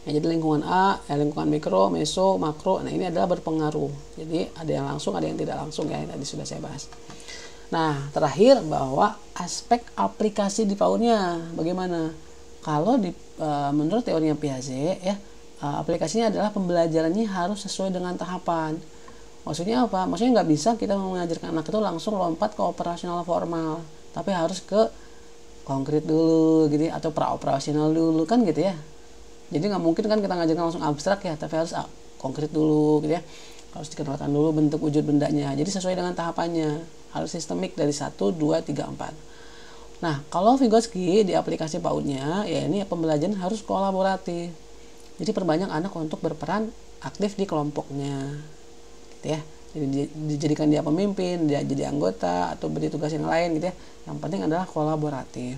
Ya, jadi lingkungan A, lingkungan mikro, meso, makro. Nah, ini adalah berpengaruh. Jadi ada yang langsung, ada yang tidak langsung ya, tadi sudah saya bahas. Nah, terakhir bahwa aspek aplikasi di PAUD-nya bagaimana? Kalau menurut teorinya Piaget ya, aplikasinya adalah pembelajarannya harus sesuai dengan tahapan. Maksudnya apa? Maksudnya nggak bisa kita mengajarkan anak itu langsung lompat ke operasional formal, tapi harus ke konkret dulu gitu atau praoperasional dulu kan gitu ya. Jadi nggak mungkin kan kita ngajarkan langsung abstrak ya, tapi harus konkret dulu gitu ya, harus dikenalkan dulu bentuk wujud bendanya, jadi sesuai dengan tahapannya, harus sistemik dari 1, 2, 3, 4. Nah, kalau Vygotsky di aplikasi PAUD-nya, ya ini pembelajaran harus kolaboratif, jadi perbanyak anak untuk berperan aktif di kelompoknya gitu ya. Jadi dijadikan dia pemimpin, dia jadi anggota atau beri tugas yang lain gitu ya. Yang penting adalah kolaboratif.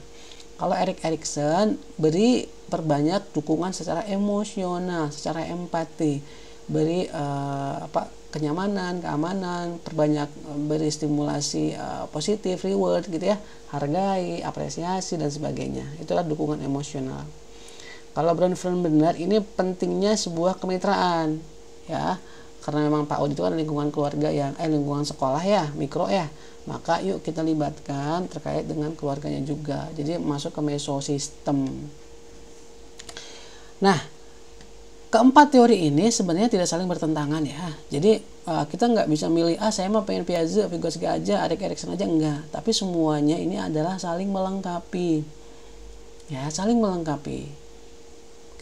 Kalau Erik Erikson, beri perbanyak dukungan secara emosional, secara empati, beri kenyamanan, keamanan, perbanyak beri stimulasi positif, reward gitu ya, hargai, apresiasi dan sebagainya. Itulah dukungan emosional. Kalau Bronfenbrenner, ini pentingnya sebuah kemitraan ya. Karena memang PAUD itu kan lingkungan keluarga yang lingkungan sekolah ya, mikro ya. Maka yuk kita libatkan terkait dengan keluarganya juga. Jadi masuk ke mesosistem. Nah, keempat teori ini sebenarnya tidak saling bertentangan ya. Jadi kita nggak bisa milih saya mah pengen Piaget, Vygotsky aja, Erik Erikson aja, enggak. Tapi semuanya ini adalah saling melengkapi. Ya, saling melengkapi.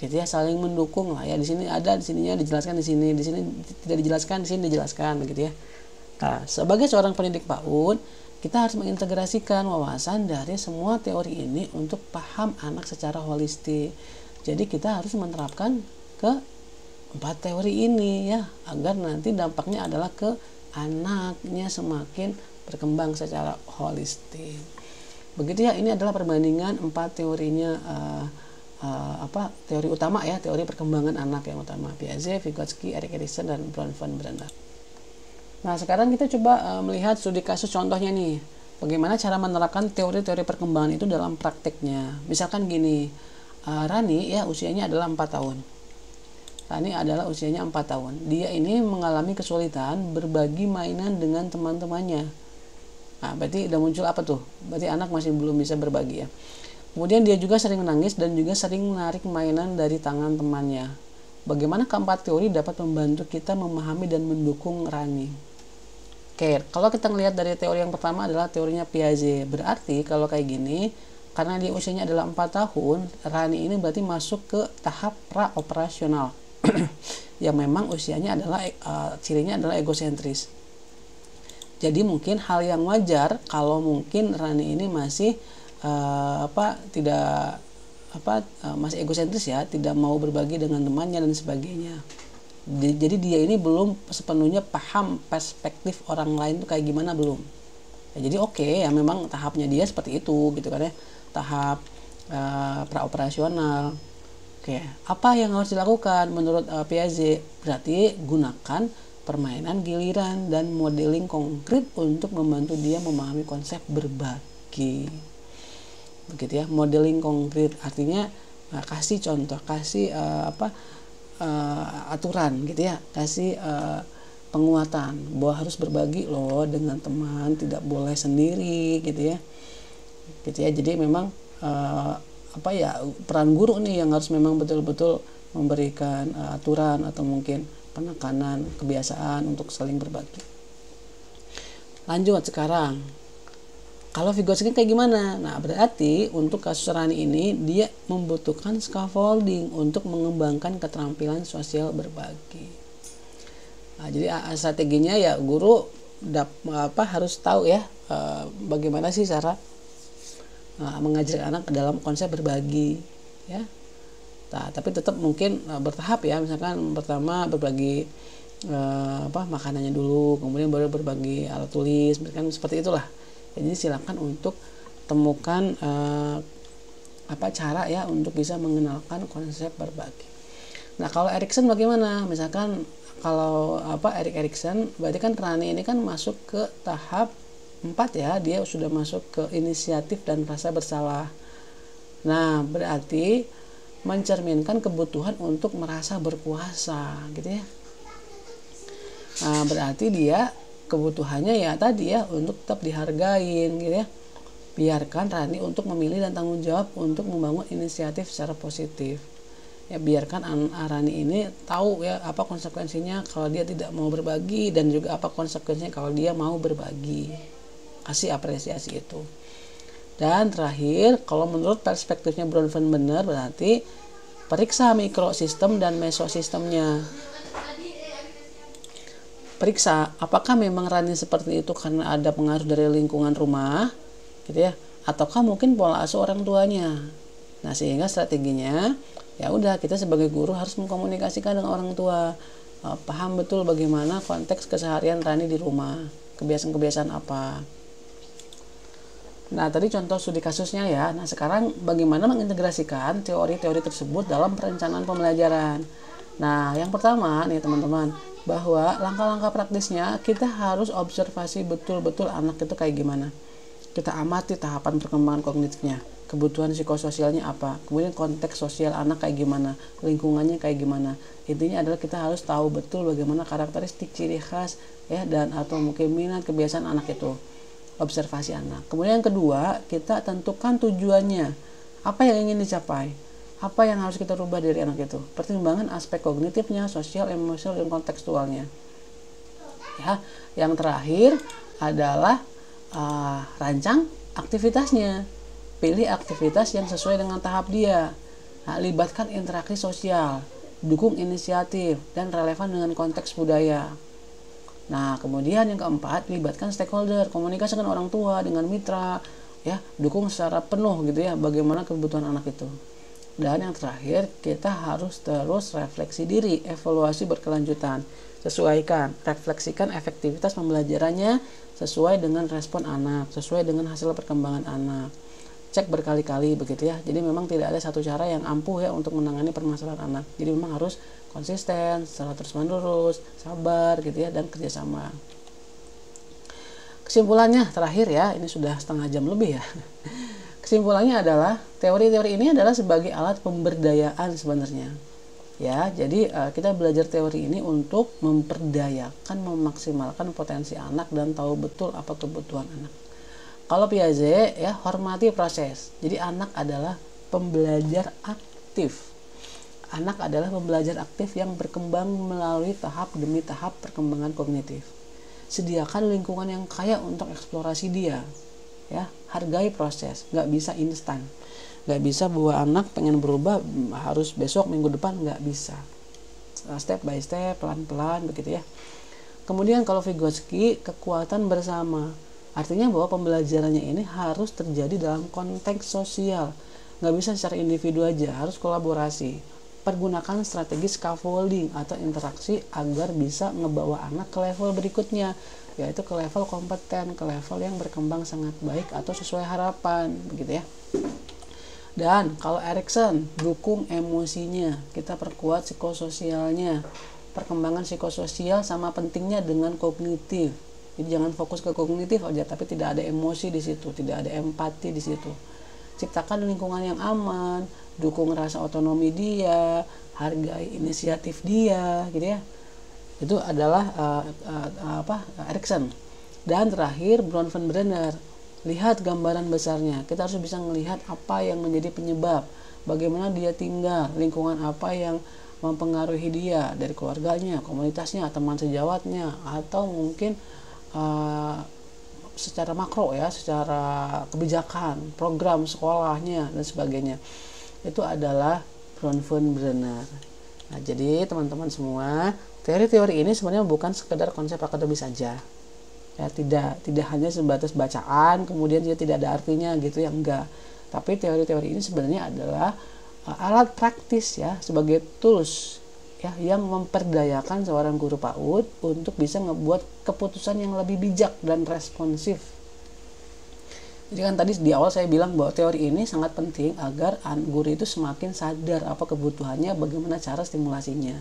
Gitu ya, saling mendukung lah ya. Di sini ada, di sininya dijelaskan, di sini tidak dijelaskan, di sini dijelaskan begitu ya. Nah, sebagai seorang pendidik PAUD, kita harus mengintegrasikan wawasan dari semua teori ini untuk paham anak secara holistik. Jadi kita harus menerapkan ke 4 teori ini ya, agar nanti dampaknya adalah ke anaknya semakin berkembang secara holistik. Begitu ya, ini adalah perbandingan 4 teorinya teori utama ya, teori perkembangan anak yang utama, Piaget, Vygotsky, Erik Erikson, dan Bronfenbrenner. Nah, sekarang kita coba melihat studi kasus contohnya nih, bagaimana cara menerapkan teori-teori perkembangan itu dalam prakteknya. Misalkan gini, Rani ya usianya adalah 4 tahun. Rani adalah usianya 4 tahun. Dia ini mengalami kesulitan berbagi mainan dengan teman-temannya. Nah, berarti udah muncul apa tuh? Berarti anak masih belum bisa berbagi ya. Kemudian dia juga sering menangis dan juga sering menarik mainan dari tangan temannya. Bagaimana keempat teori dapat membantu kita memahami dan mendukung Rani? Oke, kalau kita ngelihat dari teori yang pertama adalah teorinya Piaget. Berarti kalau kayak gini, karena dia usianya adalah 4 tahun, Rani ini berarti masuk ke tahap pra-operasional. Yang memang usianya adalah cirinya adalah egosentris. Jadi mungkin hal yang wajar kalau mungkin Rani ini masih masih egosentris ya, tidak mau berbagi dengan temannya dan sebagainya. Jadi dia ini belum sepenuhnya paham perspektif orang lain itu kayak gimana, belum ya. Jadi oke, ya memang tahapnya dia seperti itu gitu kan ya, tahap praoperasional. Oke, apa yang harus dilakukan menurut Piaget? Berarti gunakan permainan giliran dan modeling konkret untuk membantu dia memahami konsep berbagi. Begitu ya, modeling konkret artinya kasih contoh, kasih aturan gitu ya, kasih penguatan bahwa harus berbagi loh dengan teman, tidak boleh sendiri gitu ya. Jadi memang peran guru nih yang harus memang betul-betul memberikan aturan atau mungkin penekanan kebiasaan untuk saling berbagi. Lanjut sekarang, kalau Vygotsky kayak gimana? Nah, berarti untuk kasus Rani ini dia membutuhkan scaffolding untuk mengembangkan keterampilan sosial berbagi. Nah, jadi strateginya ya guru harus tahu ya bagaimana sih cara mengajar anak dalam konsep berbagi ya. Nah, tapi tetap mungkin bertahap ya. Misalkan pertama berbagi makanannya dulu, kemudian baru berbagi alat tulis, misalkan seperti itulah. Jadi silakan untuk temukan cara ya untuk bisa mengenalkan konsep berbagi. Nah, kalau Erikson bagaimana? Misalkan kalau Erik Erikson, berarti kan Rani ini kan masuk ke tahap 4 ya, dia sudah masuk ke inisiatif dan rasa bersalah. Nah, berarti mencerminkan kebutuhan untuk merasa berkuasa gitu ya. Nah, berarti dia kebutuhannya ya tadi ya untuk tetap dihargain gitu ya. Biarkan Rani untuk memilih dan tanggung jawab untuk membangun inisiatif secara positif. Ya, biarkan Rani ini tahu ya apa konsekuensinya kalau dia tidak mau berbagi dan juga apa konsekuensinya kalau dia mau berbagi. Kasih apresiasi itu. Dan terakhir, kalau menurut perspektifnya Bronfenbrenner berarti periksa mikrosistem dan mesosistemnya. periksa apakah memang Rani seperti itu karena ada pengaruh dari lingkungan rumah gitu ya, ataukah mungkin pola asuh orang tuanya. Nah, sehingga strateginya ya udah, kita sebagai guru harus mengkomunikasikan dengan orang tua, paham betul bagaimana konteks keseharian Rani di rumah, kebiasaan-kebiasaan apa. Nah, tadi contoh studi kasusnya ya. Nah, sekarang bagaimana mengintegrasikan teori-teori tersebut dalam perencanaan pembelajaran. Nah, yang pertama nih teman-teman, bahwa langkah-langkah praktisnya kita harus observasi betul-betul anak itu kayak gimana. Kita amati tahapan perkembangan kognitifnya, kebutuhan psikososialnya apa, kemudian konteks sosial anak kayak gimana, lingkungannya kayak gimana. Intinya adalah kita harus tahu betul bagaimana karakteristik, ciri khas ya, dan atau mungkin minat, kebiasaan anak itu. Observasi anak. Kemudian yang kedua, kita tentukan tujuannya, apa yang ingin dicapai, apa yang harus kita rubah dari anak itu, pertimbangan aspek kognitifnya, sosial, emosional, dan kontekstualnya. Ya, yang terakhir adalah rancang aktivitasnya. Pilih aktivitas yang sesuai dengan tahap dia. Nah, libatkan interaksi sosial, dukung inisiatif, dan relevan dengan konteks budaya. Nah, kemudian yang keempat, libatkan stakeholder, komunikasi dengan orang tua, dengan mitra, ya, dukung secara penuh gitu ya, bagaimana kebutuhan anak itu. Dan yang terakhir, kita harus terus refleksi diri, evaluasi berkelanjutan, sesuaikan, refleksikan efektivitas pembelajarannya sesuai dengan respon anak, sesuai dengan hasil perkembangan anak. Cek berkali-kali begitu ya. Jadi memang tidak ada satu cara yang ampuh ya untuk menangani permasalahan anak. Jadi memang harus konsisten, secara terus-menerus, sabar gitu ya, dan kerjasama. Kesimpulannya terakhir ya, ini sudah setengah jam lebih ya. Kesimpulannya adalah teori-teori ini adalah sebagai alat pemberdayaan sebenarnya. Ya, jadi kita belajar teori ini untuk memperdayakan, memaksimalkan potensi anak dan tahu betul apa kebutuhan anak. Kalau Piaget ya, hormati proses. Jadi anak adalah pembelajar aktif. Anak adalah pembelajar aktif yang berkembang melalui tahap demi tahap perkembangan kognitif. Sediakan lingkungan yang kaya untuk eksplorasi dia. Ya, hargai proses, nggak bisa instan. Nggak bisa bahwa anak pengen berubah harus besok, minggu depan, nggak bisa. Step by step, pelan-pelan begitu ya. Kemudian kalau Vygotsky, kekuatan bersama. Artinya bahwa pembelajarannya ini harus terjadi dalam konteks sosial. Nggak bisa secara individu aja, harus kolaborasi. Pergunakan strategi scaffolding atau interaksi agar bisa ngebawa anak ke level berikutnya, yaitu ke level kompeten, ke level yang berkembang sangat baik atau sesuai harapan, begitu ya. Dan kalau Erikson, dukung emosinya, kita perkuat psikososialnya. Perkembangan psikososial sama pentingnya dengan kognitif. Jadi jangan fokus ke kognitif aja, tapi tidak ada emosi di situ, tidak ada empati di situ. Ciptakan lingkungan yang aman, dukung rasa otonomi dia, hargai inisiatif dia, gitu ya. Itu adalah Erikson. Dan terakhir Bronfenbrenner, lihat gambaran besarnya. Kita harus bisa melihat apa yang menjadi penyebab, bagaimana dia tinggal, lingkungan apa yang mempengaruhi dia, dari keluarganya, komunitasnya, teman sejawatnya, atau mungkin secara makro ya, secara kebijakan, program sekolahnya dan sebagainya. Itu adalah Bronfenbrenner. Nah, jadi teman-teman semua, teori-teori ini sebenarnya bukan sekedar konsep akademis saja. Ya, tidak hanya sebatas bacaan, kemudian dia tidak ada artinya gitu ya, enggak. Tapi teori-teori ini sebenarnya adalah alat praktis ya, sebagai tools ya, yang memperdayakan seorang guru PAUD untuk bisa ngebuat keputusan yang lebih bijak dan responsif. Jadi kan tadi di awal saya bilang bahwa teori ini sangat penting agar guru itu semakin sadar apa kebutuhannya, bagaimana cara stimulasinya.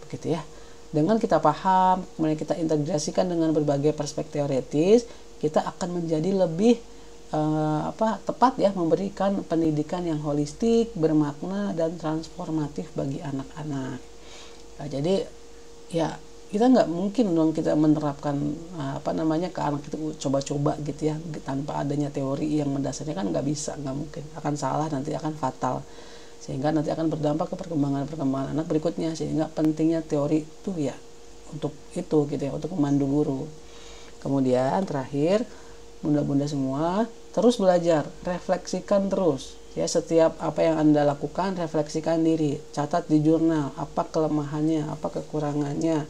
Begitu ya. Dengan kita paham, kemudian kita integrasikan dengan berbagai perspektif teoritis, kita akan menjadi lebih tepat ya, memberikan pendidikan yang holistik, bermakna, dan transformatif bagi anak-anak. Nah, jadi ya kita nggak mungkin dong kita menerapkan ke anak itu coba-coba gitu ya, tanpa adanya teori yang mendasarnya, kan nggak bisa, nggak mungkin, akan salah, nanti akan fatal, sehingga nanti akan berdampak ke perkembangan anak berikutnya. Sehingga pentingnya teori itu ya untuk itu gitu ya, untuk memandu guru. Kemudian terakhir, bunda-bunda semua terus belajar, refleksikan terus ya, setiap apa yang Anda lakukan refleksikan diri, catat di jurnal apa kelemahannya, apa kekurangannya.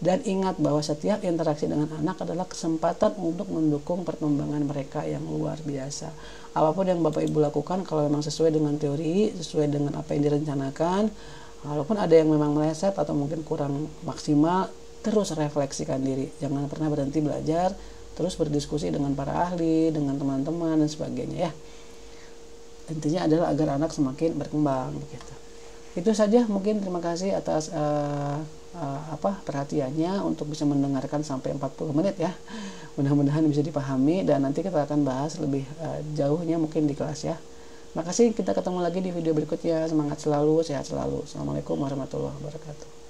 Dan ingat bahwa setiap interaksi dengan anak adalah kesempatan untuk mendukung perkembangan mereka yang luar biasa. Apapun yang Bapak Ibu lakukan, kalau memang sesuai dengan teori, sesuai dengan apa yang direncanakan, walaupun ada yang memang meleset atau mungkin kurang maksimal, terus refleksikan diri. Jangan pernah berhenti belajar, terus berdiskusi dengan para ahli, dengan teman-teman dan sebagainya ya. Intinya adalah agar anak semakin berkembang begitu. Itu saja, mungkin terima kasih atas perhatiannya untuk bisa mendengarkan sampai 40 menit ya. Mudah-mudahan bisa dipahami dan nanti kita akan bahas lebih jauhnya mungkin di kelas ya. Makasih, kita ketemu lagi di video berikutnya. Semangat selalu, sehat selalu. Assalamualaikum warahmatullahi wabarakatuh.